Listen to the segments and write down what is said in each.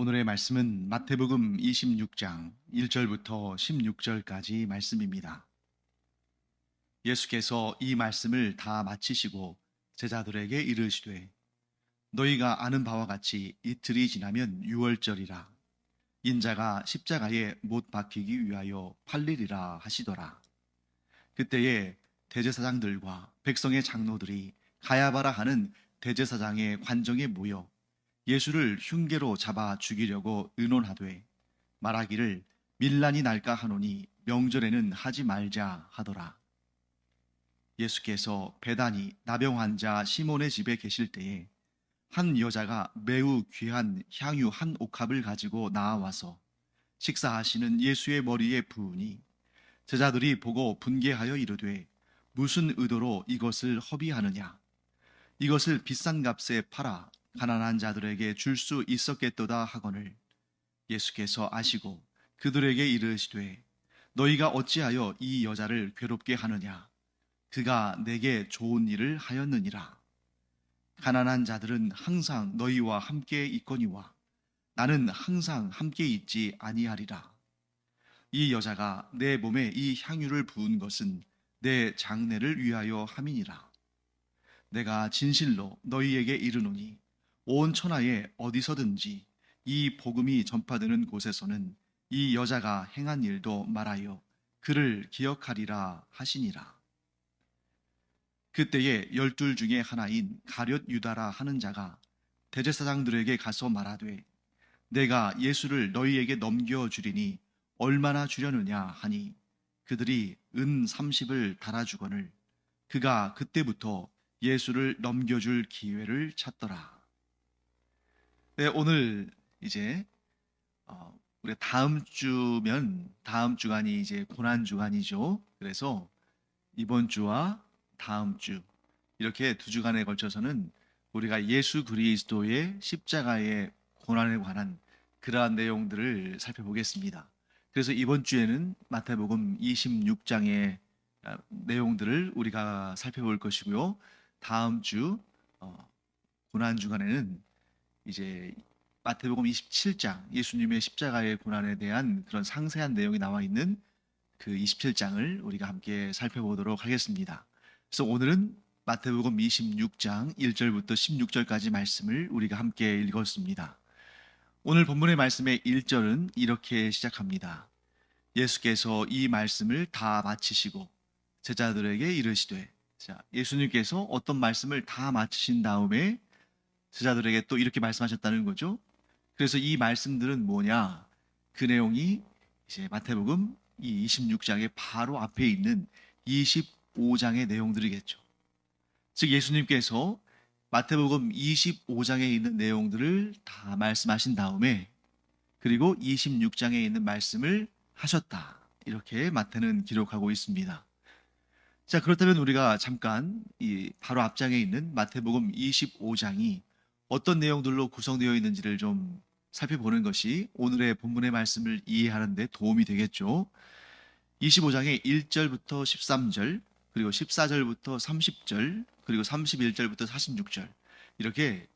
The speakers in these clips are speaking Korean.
오늘의 말씀은 마태복음 26장 1절부터 16절까지 말씀입니다. 예수께서 이 말씀을 다 마치시고 제자들에게 이르시되 너희가 아는 바와 같이 이틀이 지나면 유월절이라 인자가 십자가에 못 박히기 위하여 팔리리라 하시더라. 그때에 대제사장들과 백성의 장로들이 가야바라 하는 대제사장의 관정에 모여 예수를 흉계로 잡아 죽이려고 의논하되 말하기를 밀란이 날까 하노니 명절에는 하지 말자 하더라. 예수께서 베다니 나병 환자 시몬의 집에 계실 때에 한 여자가 매우 귀한 향유 한 옥합을 가지고 나와서 식사하시는 예수의 머리에 부으니 제자들이 보고 분개하여 이르되 무슨 의도로 이것을 허비하느냐, 이것을 비싼 값에 팔아 가난한 자들에게 줄 수 있었겠도다 하거늘 예수께서 아시고 그들에게 이르시되 너희가 어찌하여 이 여자를 괴롭게 하느냐, 그가 내게 좋은 일을 하였느니라. 가난한 자들은 항상 너희와 함께 있거니와 나는 항상 함께 있지 아니하리라. 이 여자가 내 몸에 이 향유를 부은 것은 내 장례를 위하여 함이니라. 내가 진실로 너희에게 이르노니 온 천하에 어디서든지 이 복음이 전파되는 곳에서는 이 여자가 행한 일도 말하여 그를 기억하리라 하시니라. 그때에 열둘 중에 하나인 가룟 유다라 하는 자가 대제사장들에게 가서 말하되 내가 예수를 너희에게 넘겨주리니 얼마나 주려느냐 하니 그들이 은 30을 달아주거늘 그가 그때부터 예수를 넘겨줄 기회를 찾더라. 네, 오늘 이제 우리 다음 주면 다음 주간이 이제 고난 주간이죠. 그래서 이번 주와 다음 주 이렇게 두 주간에 걸쳐서는 우리가 예수 그리스도의 십자가의 고난에 관한 그러한 내용들을 살펴보겠습니다. 그래서 이번 주에는 마태복음 26장의 내용들을 우리가 살펴볼 것이고요. 다음 주 고난 주간에는 이제 마태복음 27장 예수님의 십자가의 고난에 대한 그런 상세한 내용이 나와 있는 그 27장을 우리가 함께 살펴보도록 하겠습니다. 그래서 오늘은 마태복음 26장 1절부터 16절까지 말씀을 우리가 함께 읽었습니다. 오늘 본문의 말씀의 1절은 이렇게 시작합니다. 예수께서 이 말씀을 다 마치시고 제자들에게 이르시되, 자, 예수님께서 어떤 말씀을 다 마치신 다음에 제자들에게 또 이렇게 말씀하셨다는 거죠. 그래서 이 말씀들은 뭐냐? 그 내용이 이제 마태복음 이 26장의 바로 앞에 있는 25장의 내용들이겠죠. 즉 예수님께서 마태복음 25장에 있는 내용들을 다 말씀하신 다음에 그리고 26장에 있는 말씀을 하셨다. 이렇게 마태는 기록하고 있습니다. 자, 그렇다면 우리가 잠깐 이 바로 앞장에 있는 마태복음 25장이 어떤 내용들로 구성되어 있는지를 좀 살펴보는 것이 오늘의 본문의 말씀을 이해하는 데 도움이 되겠죠. 25장의 1절부터 13절, 그리고 14절부터 30절, 그리고 31절부터 46절 이렇게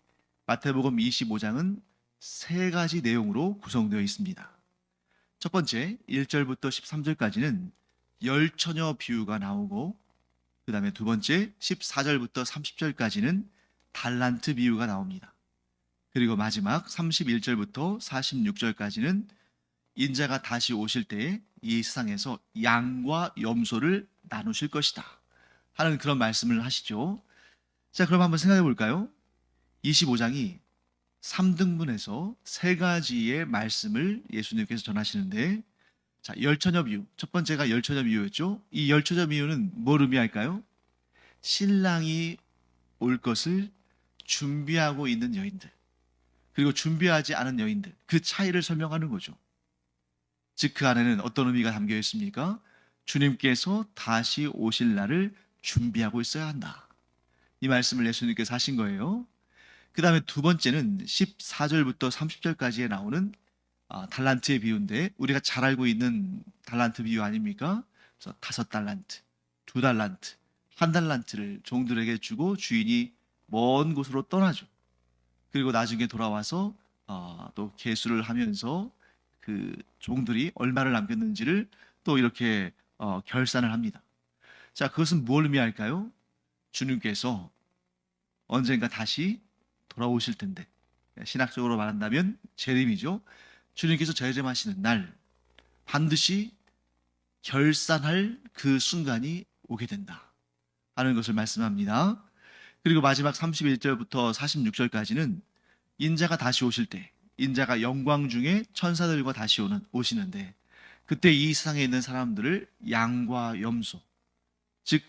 마태복음 25장은 세 가지 내용으로 구성되어 있습니다. 첫 번째 1절부터 13절까지는 열처녀 비유가 나오고 그 다음에 두 번째 14절부터 30절까지는 달란트 비유가 나옵니다. 그리고 마지막 31절부터 46절까지는 인자가 다시 오실 때에 이 세상에서 양과 염소를 나누실 것이다 하는 그런 말씀을 하시죠. 자, 그럼 한번 생각해 볼까요? 25장이 3등분해서 세 가지의 말씀을 예수님께서 전하시는데, 자, 열처녀 비유. 첫 번째가 열처녀 비유였죠. 이 열처녀 비유는 뭘 의미할까요? 신랑이 올 것을 준비하고 있는 여인들, 그리고 준비하지 않은 여인들, 그 차이를 설명하는 거죠. 즉 그 안에는 어떤 의미가 담겨 있습니까? 주님께서 다시 오실 날을 준비하고 있어야 한다. 이 말씀을 예수님께서 하신 거예요. 그 다음에 두 번째는 14절부터 30절까지에 나오는 달란트의 비유인데, 우리가 잘 알고 있는 달란트 비유 아닙니까? 그래서 5달란트, 2달란트, 1달란트를 종들에게 주고 주인이 먼 곳으로 떠나죠. 그리고 나중에 돌아와서 또 계수를 하면서 그 종들이 얼마를 남겼는지를 또 이렇게 결산을 합니다. 자, 그것은 뭘 의미할까요? 주님께서 언젠가 다시 돌아오실 텐데, 신학적으로 말한다면 재림이죠. 주님께서 재림하시는 날 반드시 결산할 그 순간이 오게 된다 하는 것을 말씀합니다. 그리고 마지막 31절부터 46절까지는 인자가 다시 오실 때, 인자가 영광 중에 천사들과 다시 오시는데, 그때 이 세상에 있는 사람들을 양과 염소, 즉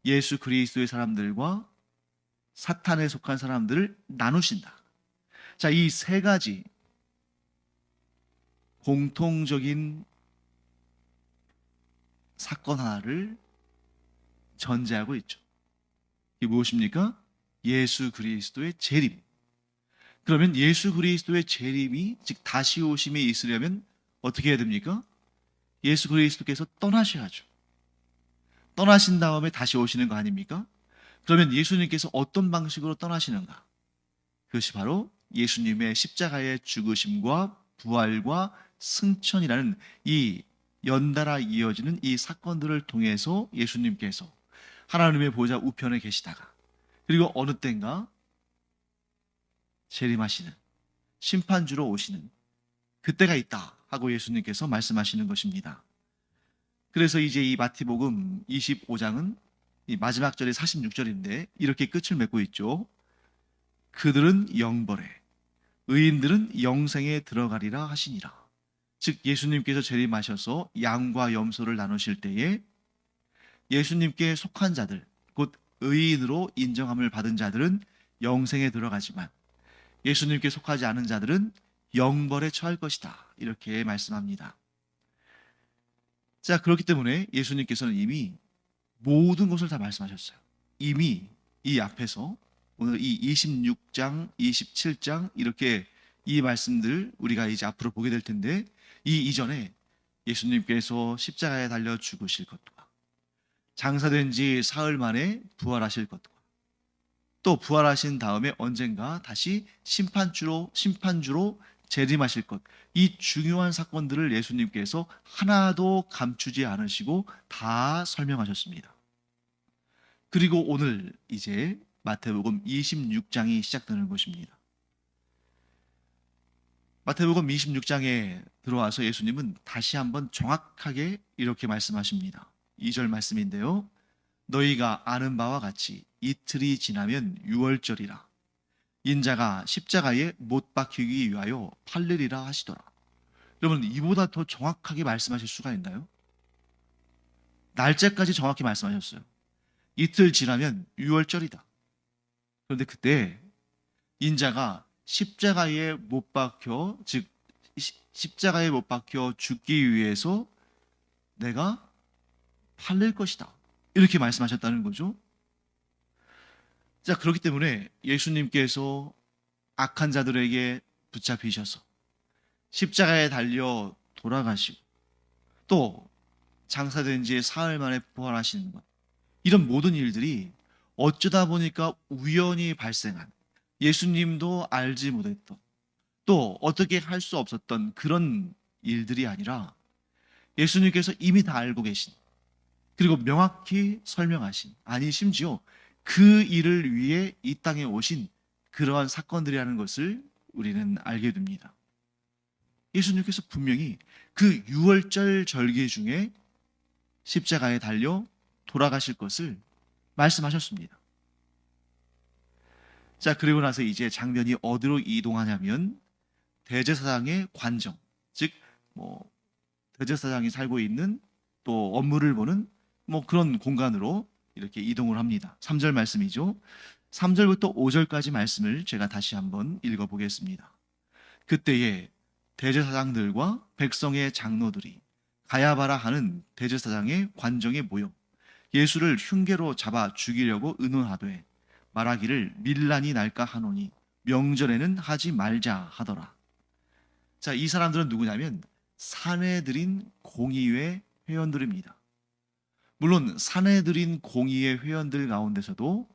예수 그리스도의 사람들과 사탄에 속한 사람들을 나누신다. 자, 이 세 가지 공통적인 사건 하나를 전제하고 있죠. 이게 무엇입니까? 예수 그리스도의 재림. 그러면 예수 그리스도의 재림이, 즉 다시 오심이 있으려면 어떻게 해야 됩니까? 예수 그리스도께서 떠나셔야죠. 떠나신 다음에 다시 오시는 거 아닙니까? 그러면 예수님께서 어떤 방식으로 떠나시는가? 그것이 바로 예수님의 십자가의 죽으심과 부활과 승천이라는 이 연달아 이어지는 이 사건들을 통해서 예수님께서 하나님의 보좌 우편에 계시다가, 그리고 어느 때인가 재림하시는, 심판주로 오시는 그때가 있다 하고 예수님께서 말씀하시는 것입니다. 그래서 이제 이 마태복음 25장은 이 마지막 절이 46절인데 이렇게 끝을 맺고 있죠. 그들은 영벌에, 의인들은 영생에 들어가리라 하시니라. 즉 예수님께서 재림하셔서 양과 염소를 나누실 때에 예수님께 속한 자들, 곧 의인으로 인정함을 받은 자들은 영생에 들어가지만 예수님께 속하지 않은 자들은 영벌에 처할 것이다, 이렇게 말씀합니다. 자, 그렇기 때문에 예수님께서는 이미 모든 것을 다 말씀하셨어요. 이미 이 앞에서 오늘 이 26장, 27장 이렇게 이 말씀들 우리가 이제 앞으로 보게 될 텐데, 이 이전에 예수님께서 십자가에 달려 죽으실 것과 장사된 지 사흘 만에 부활하실 것과 또 부활하신 다음에 언젠가 다시 심판주로 재림하실 것, 이 중요한 사건들을 예수님께서 하나도 감추지 않으시고 다 설명하셨습니다. 그리고 오늘 이제 마태복음 26장이 시작되는 것입니다. 마태복음 26장에 들어와서 예수님은 다시 한번 정확하게 이렇게 말씀하십니다. 2절 말씀인데요. 너희가 아는 바와 같이 이틀이 지나면 유월절이라. 인자가 십자가에 못 박히기 위하여 팔리리라 하시더라. 여러분, 이보다 더 정확하게 말씀하실 수가 있나요? 날짜까지 정확히 말씀하셨어요. 이틀 지나면 유월절이다. 그런데 그때 인자가 십자가에 못 박혀, 즉 십자가에 못 박혀 죽기 위해서 내가 팔릴 것이다, 이렇게 말씀하셨다는 거죠. 자, 그렇기 때문에 예수님께서 악한 자들에게 붙잡히셔서 십자가에 달려 돌아가시고 또 장사된 지 사흘 만에 부활하시는 것, 이런 모든 일들이 어쩌다 보니까 우연히 발생한, 예수님도 알지 못했던, 또 어떻게 할 수 없었던 그런 일들이 아니라 예수님께서 이미 다 알고 계신, 그리고 명확히 설명하신, 아니 심지어 그 일을 위해 이 땅에 오신 그러한 사건들이라는 것을 우리는 알게 됩니다. 예수님께서 분명히 그 유월절 절기 중에 십자가에 달려 돌아가실 것을 말씀하셨습니다. 자, 그리고 나서 이제 장면이 어디로 이동하냐면 대제사장의 관정, 즉 대제사장이 살고 있는, 또 업무를 보는 그런 공간으로 이렇게 이동을 합니다. 3절 말씀이죠. 3절부터 5절까지 말씀을 제가 다시 한번 읽어보겠습니다. 그때에 대제사장들과 백성의 장로들이 가야바라 하는 대제사장의 관정에 모여 예수를 흉계로 잡아 죽이려고 의논하되 말하기를 밀란이 날까 하노니 명절에는 하지 말자 하더라. 자, 이 사람들은 누구냐면 사내들인 공의회 회원들입니다. 물론 사내들인 공의회 회원들 가운데서도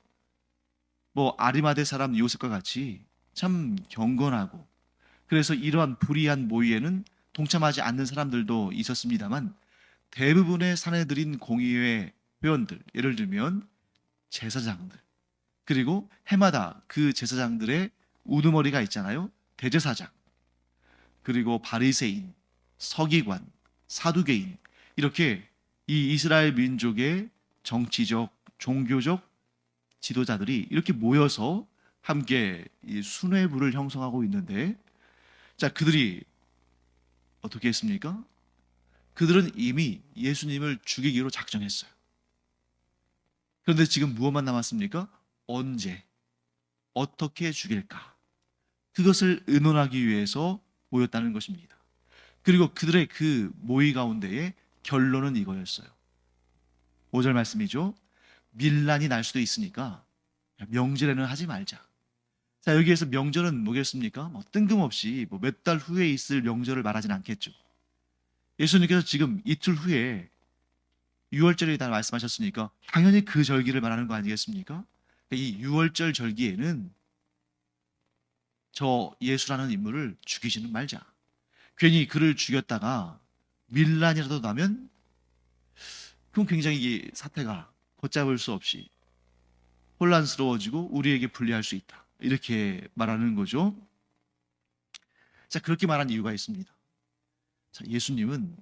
아리마대 사람 요셉과 같이 참 경건하고 그래서 이러한 불의한 모의에는 동참하지 않는 사람들도 있었습니다만 대부분의 사내들인 공의회 회원들, 예를 들면 제사장들, 그리고 해마다 그 제사장들의 우두머리가 있잖아요. 대제사장, 그리고 바리새인, 서기관, 사두개인, 이렇게 이 이스라엘 민족의 정치적, 종교적 지도자들이 이렇게 모여서 함께 이 수뇌부를 형성하고 있는데, 자, 그들이 어떻게 했습니까? 그들은 이미 예수님을 죽이기로 작정했어요. 그런데 지금 무엇만 남았습니까? 언제, 어떻게 죽일까? 그것을 의논하기 위해서 모였다는 것입니다. 그리고 그들의 그 모의 가운데에 결론은 이거였어요. 5절 말씀이죠. 밀란이 날 수도 있으니까 명절에는 하지 말자. 자, 여기에서 명절은 뭐겠습니까? 뜬금없이 몇 달 후에 있을 명절을 말하진 않겠죠. 예수님께서 지금 이틀 후에 6월절이다 말씀하셨으니까 당연히 그 절기를 말하는 거 아니겠습니까? 이 6월절 절기에는 저 예수라는 인물을 죽이지는 말자. 괜히 그를 죽였다가 밀란이라도 나면 그럼 굉장히 이 사태가 걷잡을 수 없이 혼란스러워지고 우리에게 불리할 수 있다. 이렇게 말하는 거죠. 자, 그렇게 말한 이유가 있습니다. 자, 예수님은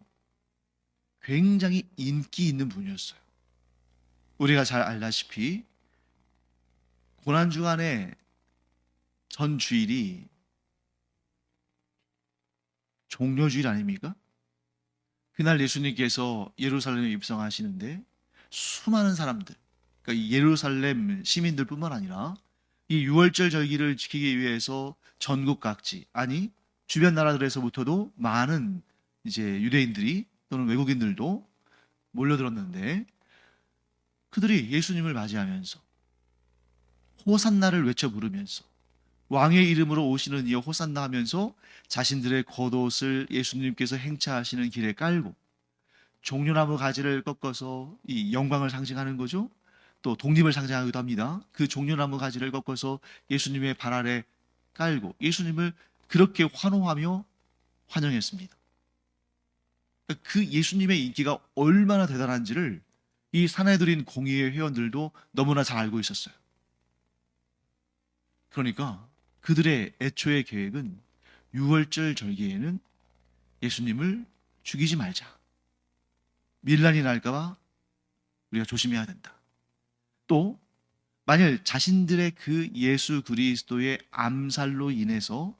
굉장히 인기 있는 분이었어요. 우리가 잘 알다시피 고난주간의 전 주일이 종려주일 아닙니까? 그날 예수님께서 예루살렘에 입성하시는데 수많은 사람들, 그러니까 예루살렘 시민들뿐만 아니라 이 유월절 절기를 지키기 위해서 전국 각지, 아니 주변 나라들에서부터도 많은 이제 유대인들이 또는 외국인들도 몰려들었는데 그들이 예수님을 맞이하면서 호산나를 외쳐 부르면서 왕의 이름으로 오시는 이여 호산나 하면서 자신들의 겉옷을 예수님께서 행차하시는 길에 깔고 종려나무 가지를 꺾어서 이 영광을 상징하는 거죠. 또 독립을 상징하기도 합니다. 그 종려나무 가지를 꺾어서 예수님의 발 아래 깔고 예수님을 그렇게 환호하며 환영했습니다. 그 예수님의 인기가 얼마나 대단한지를 이 사내들인 공의회 회원들도 너무나 잘 알고 있었어요. 그러니까 그들의 애초의 계획은 6월절 절기에는 예수님을 죽이지 말자. 밀란이 날까봐 우리가 조심해야 된다. 또 만일 자신들의 그 예수 그리스도의 암살로 인해서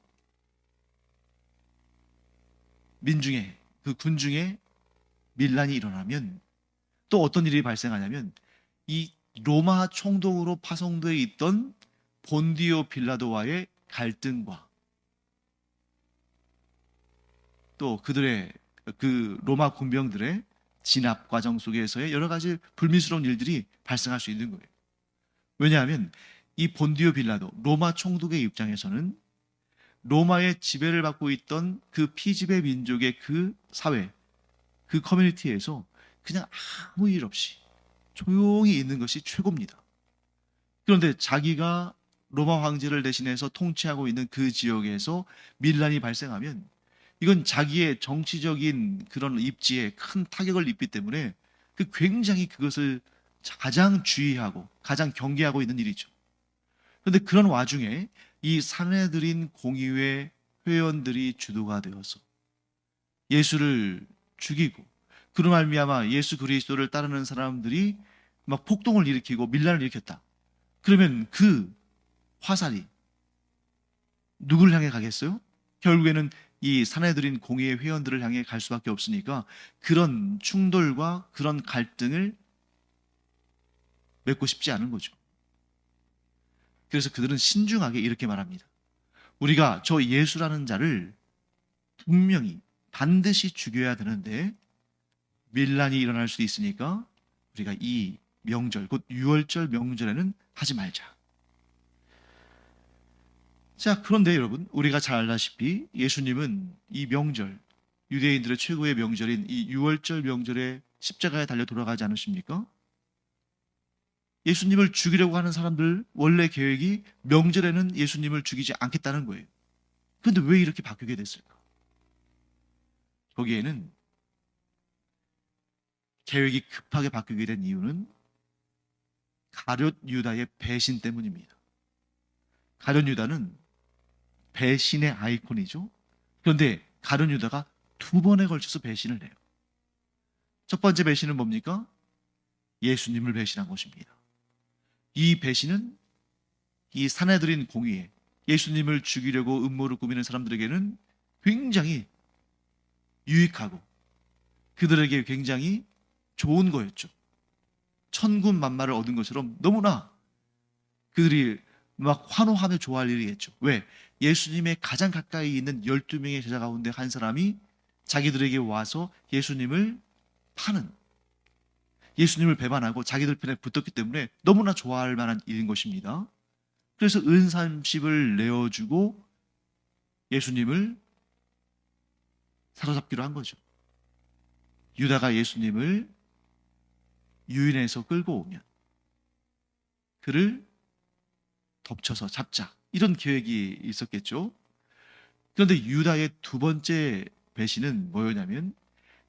민중에 그 군중에 밀란이 일어나면 또 어떤 일이 발생하냐면 이 로마 총독으로 파송되어 있던 본디오 빌라도와의 갈등과 또 그들의 그 로마 군병들의 진압 과정 속에서의 여러 가지 불미스러운 일들이 발생할 수 있는 거예요. 왜냐하면 이 본디오 빌라도 로마 총독의 입장에서는 로마의 지배를 받고 있던 그 피지배 민족의 그 사회, 그 커뮤니티에서 그냥 아무 일 없이 조용히 있는 것이 최고입니다. 그런데 자기가 로마 황제를 대신해서 통치하고 있는 그 지역에서 밀란이 발생하면 이건 자기의 정치적인 그런 입지에 큰 타격을 입기 때문에 그 굉장히 그것을 가장 주의하고 가장 경계하고 있는 일이죠. 그런데 그런 와중에 이 사내들인 공의회 회원들이 주도가 되어서 예수를 죽이고 그로 말미암아 예수 그리스도를 따르는 사람들이 막 폭동을 일으키고 밀란을 일으켰다. 그러면 그 화살이 누구를 향해 가겠어요? 결국에는 이 사내들인 공의회 회원들을 향해 갈 수밖에 없으니까 그런 충돌과 그런 갈등을 맺고 싶지 않은 거죠. 그래서 그들은 신중하게 이렇게 말합니다. 우리가 저 예수라는 자를 분명히 반드시 죽여야 되는데 밀란이 일어날 수 있으니까 우리가 이 명절, 곧 유월절 명절에는 하지 말자. 자, 그런데 여러분, 우리가 잘 알다시피 예수님은 이 명절, 유대인들의 최고의 명절인 이 유월절 명절에 십자가에 달려 돌아가지 않으십니까? 예수님을 죽이려고 하는 사람들 원래 계획이 명절에는 예수님을 죽이지 않겠다는 거예요. 그런데 왜 이렇게 바뀌게 됐을까? 거기에는 계획이 급하게 바뀌게 된 이유는 가룟 유다의 배신 때문입니다. 가룟 유다는 배신의 아이콘이죠. 그런데 가룟 유다가 두 번에 걸쳐서 배신을 해요. 첫 번째 배신은 뭡니까? 예수님을 배신한 것입니다. 이 배신은 이 사내들인 공의에 예수님을 죽이려고 음모를 꾸미는 사람들에게는 굉장히 유익하고 그들에게 굉장히 좋은 거였죠. 천군만마를 얻은 것처럼 너무나 그들이 막 환호하며 좋아할 일이겠죠. 왜? 예수님의 가장 가까이 있는 12명의 제자 가운데 한 사람이 자기들에게 와서 예수님을 파는, 예수님을 배반하고 자기들 편에 붙었기 때문에 너무나 좋아할 만한 일인 것입니다. 그래서 은 30을 내어주고 예수님을 사로잡기로 한 거죠. 유다가 예수님을 유인해서 끌고 오면 그를 덮쳐서 잡자, 이런 계획이 있었겠죠. 그런데 유다의 두 번째 배신은 뭐였냐면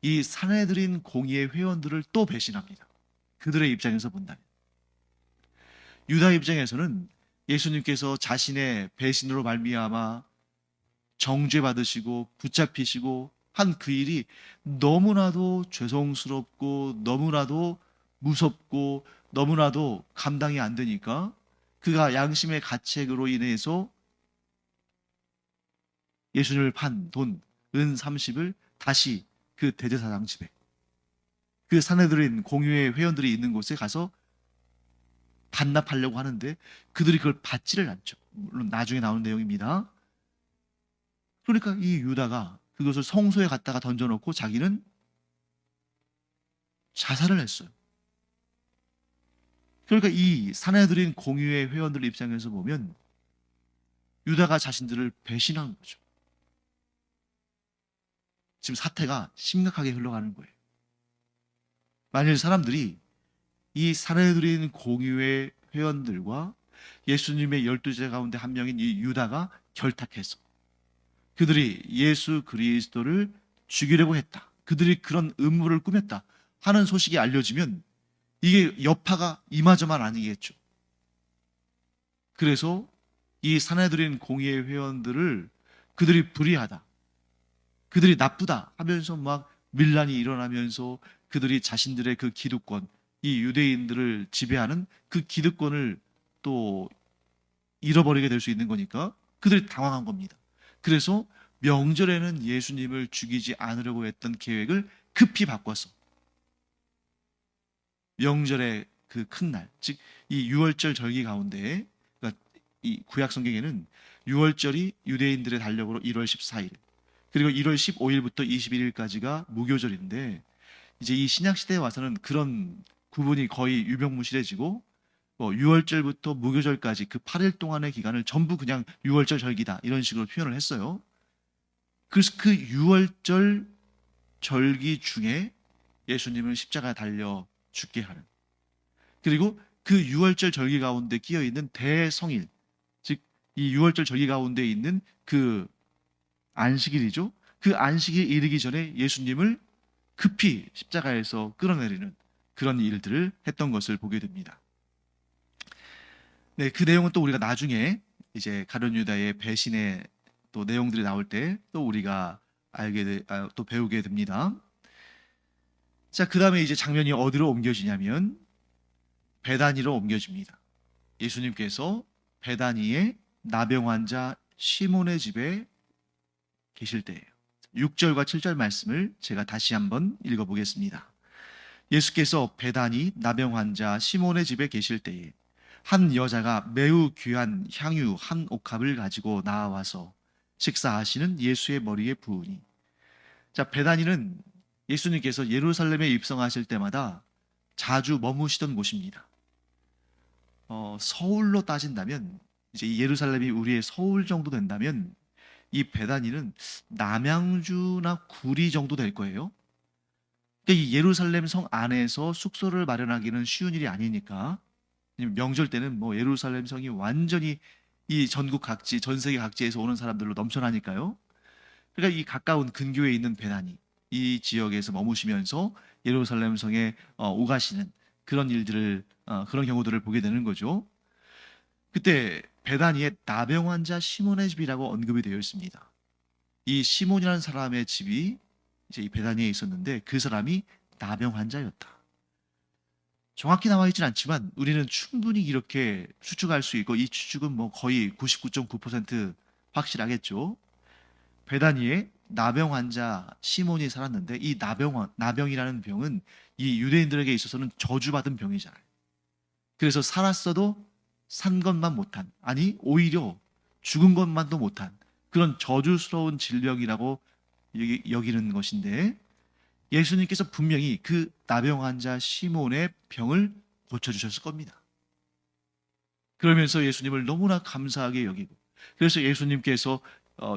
이 사내들인 공의의 회원들을 또 배신합니다. 그들의 입장에서 본다면 유다 입장에서는 예수님께서 자신의 배신으로 말미암아 정죄받으시고 붙잡히시고 한 그 일이 너무나도 죄송스럽고 너무나도 무섭고 너무나도 감당이 안 되니까 그가 양심의 가책으로 인해서 예수님을 판 돈, 은 30을 다시 그 대제사장 집에, 그 사내들인 공유의 회원들이 있는 곳에 가서 반납하려고 하는데 그들이 그걸 받지를 않죠. 물론 나중에 나오는 내용입니다. 그러니까 이 유다가 그것을 성소에 갖다가 던져놓고 자기는 자살을 했어요. 그러니까 이 사내들인 공유의 회원들 입장에서 보면 유다가 자신들을 배신한 거죠. 지금 사태가 심각하게 흘러가는 거예요. 만일 사람들이 이 사내들인 공유의 회원들과 예수님의 12제자 가운데 한 명인 이 유다가 결탁해서 그들이 예수 그리스도를 죽이려고 했다, 그들이 그런 음모를 꾸몄다 하는 소식이 알려지면 이게 여파가 이마저만 아니겠죠. 그래서 이 사내들인 공의의 회원들을 그들이 불의하다, 그들이 나쁘다 하면서 막 밀란이 일어나면서 그들이 자신들의 그 기득권, 이 유대인들을 지배하는 그 기득권을 또 잃어버리게 될 수 있는 거니까 그들이 당황한 겁니다. 그래서 명절에는 예수님을 죽이지 않으려고 했던 계획을 급히 바꿔서 명절의 그 큰 날, 즉 이 유월절 절기 가운데, 그러니까 이 구약 성경에는 유월절이 유대인들의 달력으로 1월 14일, 그리고 1월 15일부터 21일까지가 무교절인데 이제 이 신약 시대에 와서는 그런 구분이 거의 유명무실해지고 유월절부터 무교절까지 그 8일 동안의 기간을 전부 그냥 유월절 절기다 이런 식으로 표현을 했어요. 그래서 그 유월절 절기 중에 예수님을 십자가에 달려 죽게 하는, 그리고 그 유월절 절기 가운데 끼어 있는 대성일, 즉 이 유월절 절기 가운데 있는 그 안식일이죠. 그 안식일 이르기 전에 예수님을 급히 십자가에서 끌어내리는 그런 일들을 했던 것을 보게 됩니다. 네, 그 내용은 또 우리가 나중에 이제 가룟 유다의 배신의 또 내용들이 나올 때 또 우리가 또 배우게 됩니다. 자, 그 다음에 이제 장면이 어디로 옮겨지냐면 베다니로 옮겨집니다. 예수님께서 베다니의 나병 환자 시몬의 집에 계실 때예요. 6절과 7절 말씀을 제가 다시 한번 읽어보겠습니다. 예수께서 베다니 나병 환자 시몬의 집에 계실 때에 한 여자가 매우 귀한 향유 한 옥합을 가지고 나와서 식사하시는 예수의 머리에 부으니. 자, 베다니는 예수님께서 예루살렘에 입성하실 때마다 자주 머무시던 곳입니다. 서울로 따진다면 이제 이 예루살렘이 우리의 서울 정도 된다면 이 베다니는 남양주나 구리 정도 될 거예요. 그러니까 이 예루살렘 성 안에서 숙소를 마련하기는 쉬운 일이 아니니까 명절 때는 뭐 예루살렘 성이 완전히 이 전국 각지, 전 세계 각지에서 오는 사람들로 넘쳐나니까요. 그러니까 이 가까운 근교에 있는 베다니, 이 지역에서 머무시면서 예루살렘 성에 오가시는 그런 일들을, 그런 경우들을 보게 되는 거죠. 그때 베다니에 나병 환자 시몬의 집이라고 언급이 되어 있습니다. 이 시몬이라는 사람의 집이 이제 이 베다니에 있었는데 그 사람이 나병 환자였다. 정확히 나와 있진 않지만 우리는 충분히 이렇게 추측할 수 있고, 이 추측은 뭐 거의 99.9% 확실하겠죠. 베다니에 나병 환자 시몬이 살았는데, 이 나병이라는 병은 이 유대인들에게 있어서는 저주받은 병이잖아요. 그래서 살았어도 산 것만 못한, 아니 오히려 죽은 것만도 못한 그런 저주스러운 질병이라고 여기는 것인데, 예수님께서 분명히 그 나병 환자 시몬의 병을 고쳐주셨을 겁니다. 그러면서 예수님을 너무나 감사하게 여기고, 그래서 예수님께서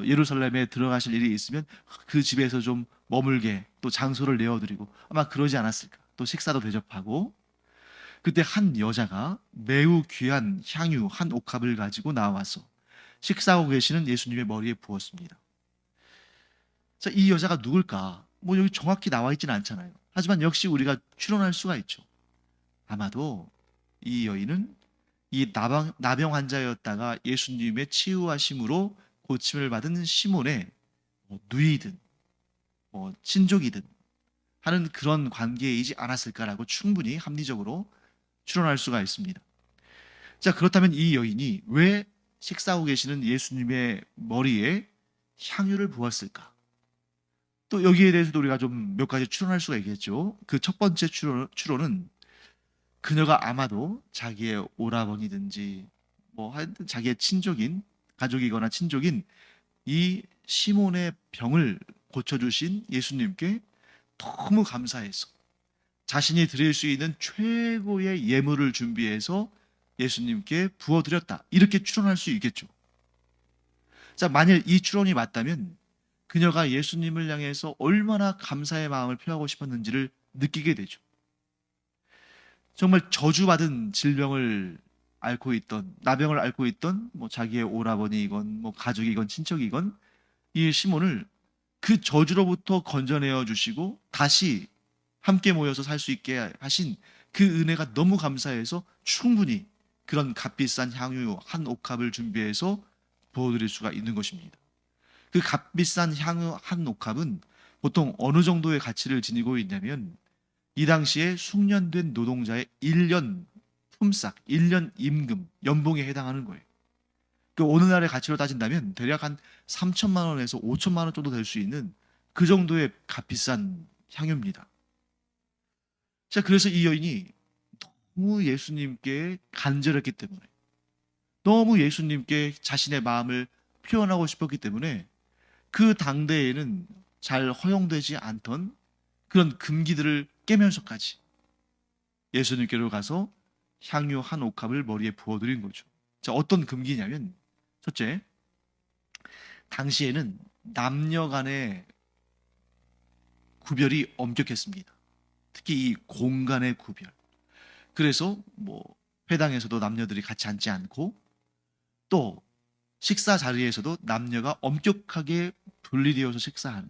예루살렘에 들어가실 일이 있으면 그 집에서 좀 머물게 또 장소를 내어드리고 아마 그러지 않았을까. 또 식사도 대접하고, 그때 한 여자가 매우 귀한 향유 한 옥합을 가지고 나와서 식사하고 계시는 예수님의 머리에 부었습니다. 자, 이 여자가 누굴까? 뭐 여기 정확히 나와 있지는 않잖아요. 하지만 역시 우리가 추론할 수가 있죠. 아마도 이 여인은 이 나병 환자였다가 예수님의 치유하심으로 고침을 받은 시몬의 누이든 친족이든 하는 그런 관계이지 않았을까라고 충분히 합리적으로 추론할 수가 있습니다. 자, 그렇다면 이 여인이 왜 식사하고 계시는 예수님의 머리에 향유를 부었을까? 또 여기에 대해서도 우리가 좀 몇 가지 추론할 수가 있겠죠. 그 첫 번째 추론은 그녀가 아마도 자기의 오라버니든지 뭐 하여튼 자기의 친족인, 가족이거나 친족인 이 시몬의 병을 고쳐주신 예수님께 너무 감사해서 자신이 드릴 수 있는 최고의 예물을 준비해서 예수님께 부어드렸다, 이렇게 추론할 수 있겠죠. 자, 만일 이 추론이 맞다면 그녀가 예수님을 향해서 얼마나 감사의 마음을 표하고 싶었는지를 느끼게 되죠. 정말 저주받은 질병을 앓고 있던, 나병을 앓고 있던 뭐 자기의 오라버니이건 뭐 가족이건 친척이건 이 시몬을 그 저주로부터 건져내어 주시고 다시 함께 모여서 살 수 있게 하신 그 은혜가 너무 감사해서 충분히 그런 값비싼 향유 한 옥합을 준비해서 부어드릴 수가 있는 것입니다. 그 값비싼 향유 한 옥합은 보통 어느 정도의 가치를 지니고 있냐면 이 당시에 숙련된 노동자의 1년 품삯, 1년 임금, 연봉에 해당하는 거예요. 그 오늘날의 가치로 따진다면 대략 한 3천만 원에서 5천만 원 정도 될 수 있는 그 정도의 값비싼 향유입니다. 자, 그래서 이 여인이 너무 예수님께 간절했기 때문에, 너무 예수님께 자신의 마음을 표현하고 싶었기 때문에 그 당대에는 잘 허용되지 않던 그런 금기들을 깨면서까지 예수님께로 가서 향유 한 옥합을 머리에 부어드린 거죠. 자, 어떤 금기냐면, 첫째, 당시에는 남녀 간의 구별이 엄격했습니다. 특히 이 공간의 구별. 그래서 뭐 회당에서도 남녀들이 같이 앉지 않고, 또 식사 자리에서도 남녀가 엄격하게 분리되어서 식사하는.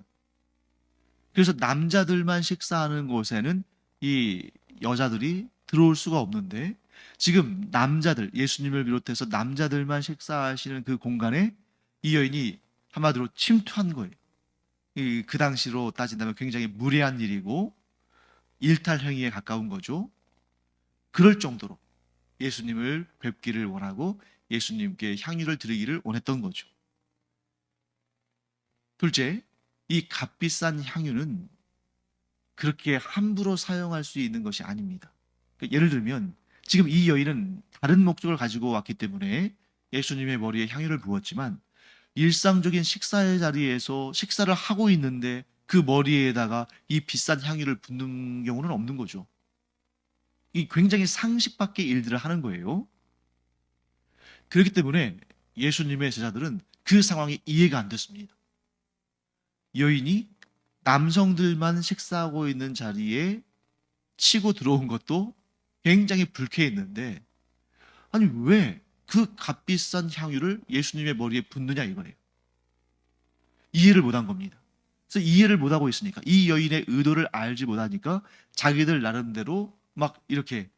그래서 남자들만 식사하는 곳에는 이 여자들이 들어올 수가 없는데, 지금 남자들, 예수님을 비롯해서 남자들만 식사하시는 그 공간에 이 여인이 한마디로 침투한 거예요. 그 당시로 따진다면 굉장히 무례한 일이고 일탈 행위에 가까운 거죠. 그럴 정도로 예수님을 뵙기를 원하고 예수님께 향유를 드리기를 원했던 거죠. 둘째, 이 값비싼 향유는 그렇게 함부로 사용할 수 있는 것이 아닙니다. 그러니까 예를 들면 지금 이 여인은 다른 목적을 가지고 왔기 때문에 예수님의 머리에 향유를 부었지만, 일상적인 식사의 자리에서 식사를 하고 있는데 그 머리에다가 이 비싼 향유를 붓는 경우는 없는 거죠. 이 굉장히 상식 밖의 일들을 하는 거예요. 그렇기 때문에 예수님의 제자들은 그 상황이 이해가 안 됐습니다. 여인이 남성들만 식사하고 있는 자리에 치고 들어온 것도 굉장히 불쾌했는데, 아니 왜 그 값비싼 향유를 예수님의 머리에 붓느냐 이거예요. 이해를 못한 겁니다. 그래서 이해를 못하고 있으니까, 이 여인의 의도를 알지 못하니까 자기들 나름대로 막 이렇게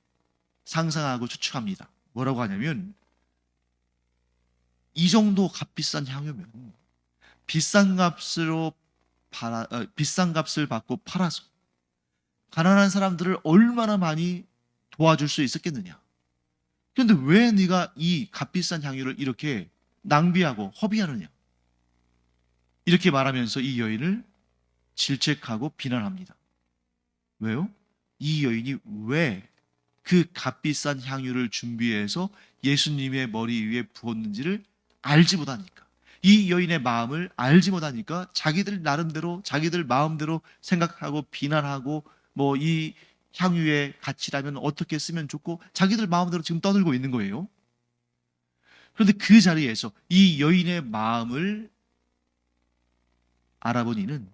상상하고 추측합니다. 뭐라고 하냐면, 이 정도 값비싼 향유면 비싼 값을 받고 팔아서 가난한 사람들을 얼마나 많이 도와줄 수 있었겠느냐. 그런데 왜 네가 이 값비싼 향유를 이렇게 낭비하고 허비하느냐. 이렇게 말하면서 이 여인을 질책하고 비난합니다. 왜요? 이 여인이 왜 그 값비싼 향유를 준비해서 예수님의 머리 위에 부었는지를 알지 못하니까, 이 여인의 마음을 알지 못하니까 자기들 나름대로 자기들 마음대로 생각하고 비난하고, 뭐 이 향유의 가치라면 어떻게 쓰면 좋고 자기들 마음대로 지금 떠들고 있는 거예요. 그런데 그 자리에서 이 여인의 마음을 알아본 이는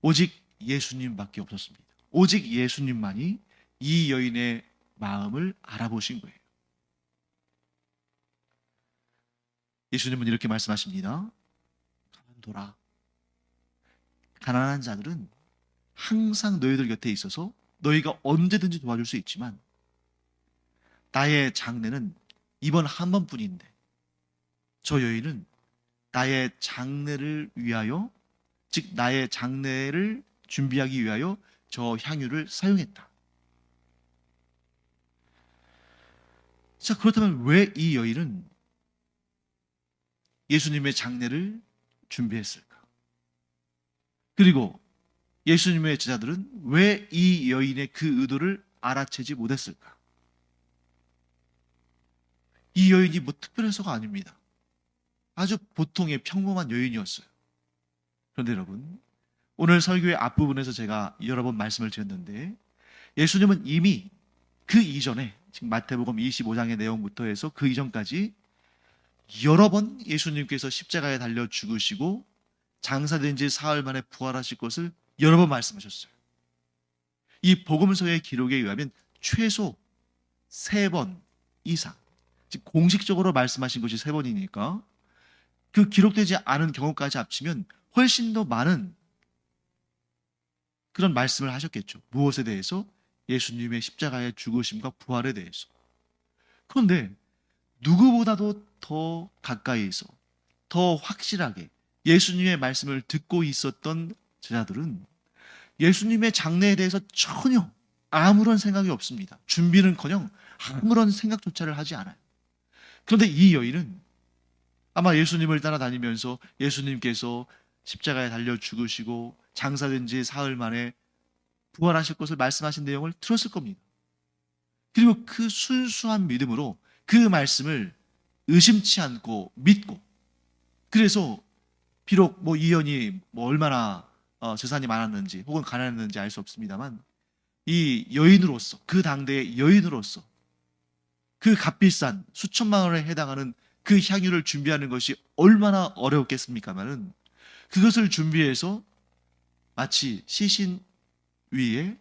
오직 예수님밖에 없었습니다. 오직 예수님만이 이 여인의 마음을 알아보신 거예요. 예수님은 이렇게 말씀하십니다. 가만둬라. 가난한 자들은 항상 너희들 곁에 있어서 너희가 언제든지 도와줄 수 있지만, 나의 장례는 이번 한 번뿐인데 저 여인은 나의 장례를 위하여, 즉 나의 장례를 준비하기 위하여 저 향유를 사용했다. 자, 그렇다면 왜 이 여인은 예수님의 장례를 준비했을까? 그리고 예수님의 제자들은 왜 이 여인의 그 의도를 알아채지 못했을까? 이 여인이 뭐 특별해서가 아닙니다. 아주 보통의 평범한 여인이었어요. 그런데 여러분, 오늘 설교의 앞부분에서 제가 여러 번 말씀을 드렸는데, 예수님은 이미 그 이전에, 지금 마태복음 25장의 내용부터 해서 그 이전까지 여러 번 예수님께서 십자가에 달려 죽으시고 장사된 지 사흘 만에 부활하실 것을 여러 번 말씀하셨어요. 이 복음서의 기록에 의하면 최소 3번 이상, 즉 공식적으로 말씀하신 것이 3번이니까 그 기록되지 않은 경우까지 합치면 훨씬 더 많은 그런 말씀을 하셨겠죠. 무엇에 대해서? 예수님의 십자가의 죽으심과 부활에 대해서. 그런데 누구보다도 더 가까이서 더 확실하게 예수님의 말씀을 듣고 있었던 제자들은 예수님의 장래에 대해서 전혀 아무런 생각이 없습니다. 준비는커녕 아무런 생각조차를 하지 않아요. 그런데 이 여인은 아마 예수님을 따라다니면서 예수님께서 십자가에 달려 죽으시고 장사된 지 사흘 만에 부활하실 것을 말씀하신 내용을 들었을 겁니다. 그리고 그 순수한 믿음으로 그 말씀을 의심치 않고 믿고, 그래서 비록 뭐 이 여인이 뭐 얼마나 재산이 많았는지 혹은 가난했는지 알 수 없습니다만, 이 여인으로서, 그 당대의 여인으로서 그 값비싼 수천만 원에 해당하는 그 향유를 준비하는 것이 얼마나 어려웠겠습니까마는, 그것을 준비해서 마치 시신 위에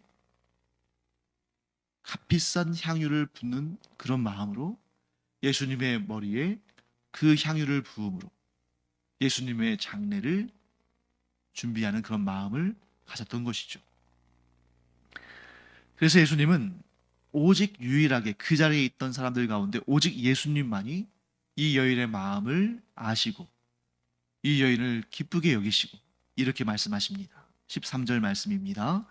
값비싼 향유를 붓는 그런 마음으로 예수님의 머리에 그 향유를 부음으로 예수님의 장례를 준비하는 그런 마음을 가졌던 것이죠. 그래서 예수님은 오직 유일하게 그 자리에 있던 사람들 가운데 오직 예수님만이 이 여인의 마음을 아시고 이 여인을 기쁘게 여기시고 이렇게 말씀하십니다. 13절 말씀입니다.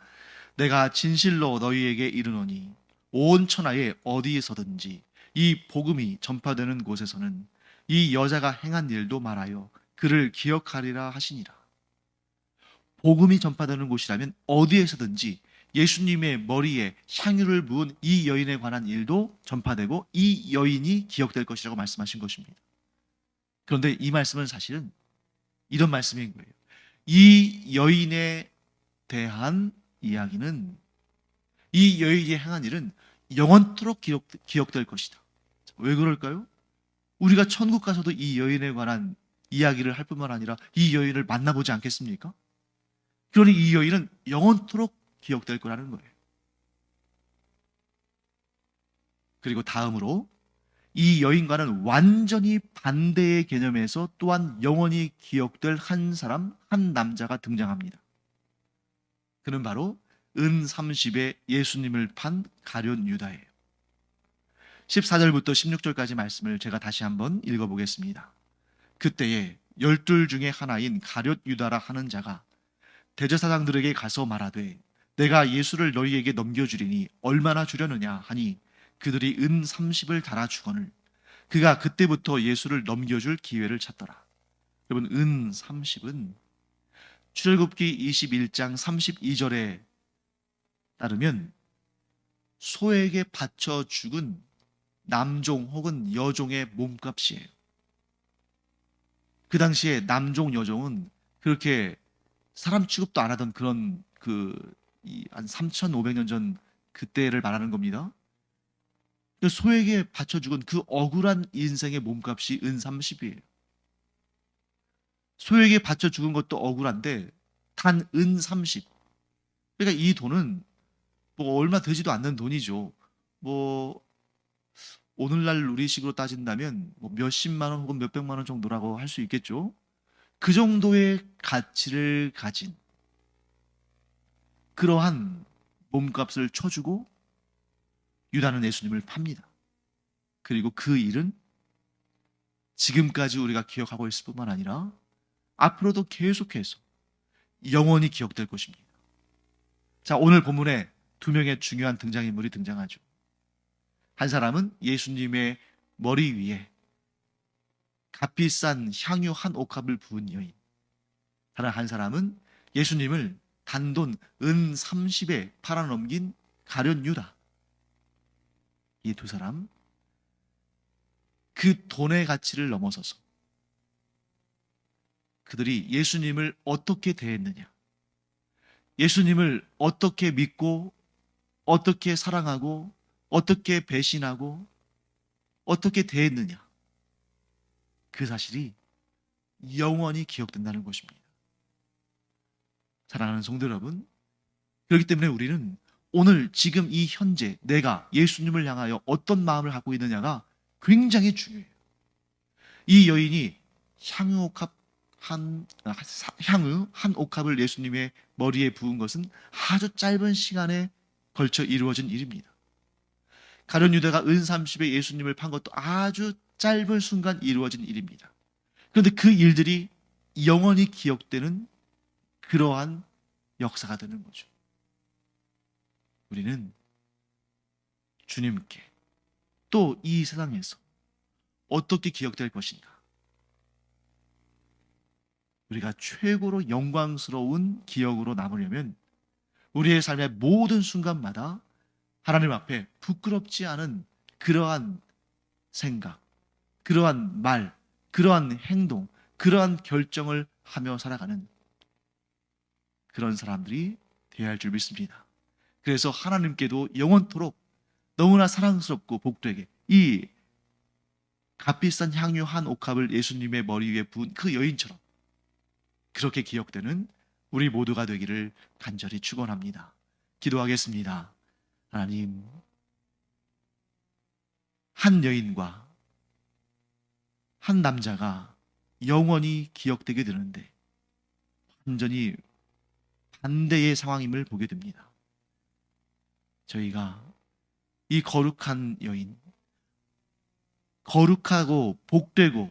내가 진실로 너희에게 이르노니 온 천하에 어디에서든지 이 복음이 전파되는 곳에서는 이 여자가 행한 일도 말하여 그를 기억하리라 하시니라. 복음이 전파되는 곳이라면 어디에서든지 예수님의 머리에 향유를 부은 이 여인에 관한 일도 전파되고 이 여인이 기억될 것이라고 말씀하신 것입니다. 그런데 이 말씀은 사실은 이런 말씀인 거예요. 이 여인에 대한 이야기는, 이 여인이 행한 일은 영원토록 기억될 것이다. 왜 그럴까요? 우리가 천국 가서도 이 여인에 관한 이야기를 할 뿐만 아니라 이 여인을 만나보지 않겠습니까? 그러니 이 여인은 영원토록 기억될 거라는 거예요. 그리고 다음으로 이 여인과는 완전히 반대의 개념에서 또한 영원히 기억될 한 사람, 한 남자가 등장합니다. 그는 바로 은 30에 예수님을 판 가룟 유다예요. 14절부터 16절까지 말씀을 제가 다시 한번 읽어보겠습니다. 그때에 12 중에 하나인 가룟 유다라 하는 자가 대제사장들에게 가서 말하되 내가 예수를 너희에게 넘겨주리니 얼마나 주려느냐 하니 그들이 은 30을 달아 주거늘 그가 그때부터 예수를 넘겨줄 기회를 찾더라. 여러분, 은 30은 출애굽기 21장 32절에 따르면 소에게 바쳐 죽은 남종 혹은 여종의 몸값이에요. 그 당시에 남종, 여종은 그렇게 사람 취급도 안 하던 그런 한 3,500년 전 그때를 말하는 겁니다. 소에게 바쳐 죽은 그 억울한 인생의 몸값이 은 30이에요. 소에게 바쳐 죽은 것도 억울한데 단 은 30. 그러니까 이 돈은 뭐 얼마 되지도 않는 돈이죠. 뭐 오늘날 우리식으로 따진다면 뭐 몇십만 원 혹은 몇백만 원 정도라고 할 수 있겠죠. 그 정도의 가치를 가진 그러한 몸값을 쳐주고 유다는 예수님을 팝니다. 그리고 그 일은 지금까지 우리가 기억하고 있을 뿐만 아니라 앞으로도 계속해서 영원히 기억될 것입니다. 자, 오늘 본문에 두 명의 중요한 등장인물이 등장하죠. 한 사람은 예수님의 머리 위에 값비싼 향유 한 옥합을 부은 여인. 다른 한 사람은 예수님을 단돈 은 30에 팔아넘긴 가룟 유다. 이 두 사람, 그 돈의 가치를 넘어서서 그들이 예수님을 어떻게 대했느냐, 예수님을 어떻게 믿고 어떻게 사랑하고 어떻게 배신하고 어떻게 대했느냐, 그 사실이 영원히 기억된다는 것입니다. 사랑하는 성도 여러분, 그렇기 때문에 우리는 오늘 지금 이 현재 내가 예수님을 향하여 어떤 마음을 갖고 있느냐가 굉장히 중요해요. 이 여인이 향유 한 옥합을 예수님의 머리에 부은 것은 아주 짧은 시간에 걸쳐 이루어진 일입니다. 가룟 유다가 은 30에 예수님을 판 것도 아주 짧은 순간 이루어진 일입니다. 그런데 그 일들이 영원히 기억되는 그러한 역사가 되는 거죠. 우리는 주님께 또 이 세상에서 어떻게 기억될 것인가? 우리가 최고로 영광스러운 기억으로 남으려면 우리의 삶의 모든 순간마다 하나님 앞에 부끄럽지 않은 그러한 생각, 그러한 말, 그러한 행동, 그러한 결정을 하며 살아가는 그런 사람들이 되어야 할 줄 믿습니다. 그래서 하나님께도 영원토록 너무나 사랑스럽고 복되게 이 값비싼 향유 한 옥합을 예수님의 머리 위에 부은 그 여인처럼 그렇게 기억되는 우리 모두가 되기를 간절히 축원합니다. 기도하겠습니다. 하나님, 한 여인과 한 남자가 영원히 기억되게 되는데 완전히 반대의 상황임을 보게 됩니다. 저희가 이 거룩한 여인, 거룩하고 복되고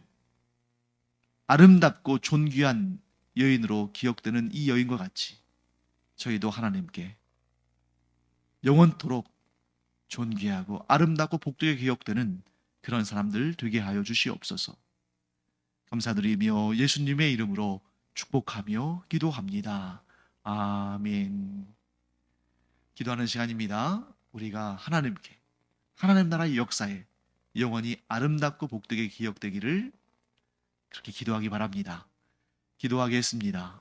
아름답고 존귀한 여인으로 기억되는 이 여인과 같이 저희도 하나님께 영원토록 존귀하고 아름답고 복되게 기억되는 그런 사람들 되게 하여 주시옵소서. 감사드리며 예수님의 이름으로 축복하며 기도합니다. 아멘. 기도하는 시간입니다. 우리가 하나님께, 하나님 나라의 역사에 영원히 아름답고 복되게 기억되기를 그렇게 기도하기 바랍니다. 기도하겠습니다.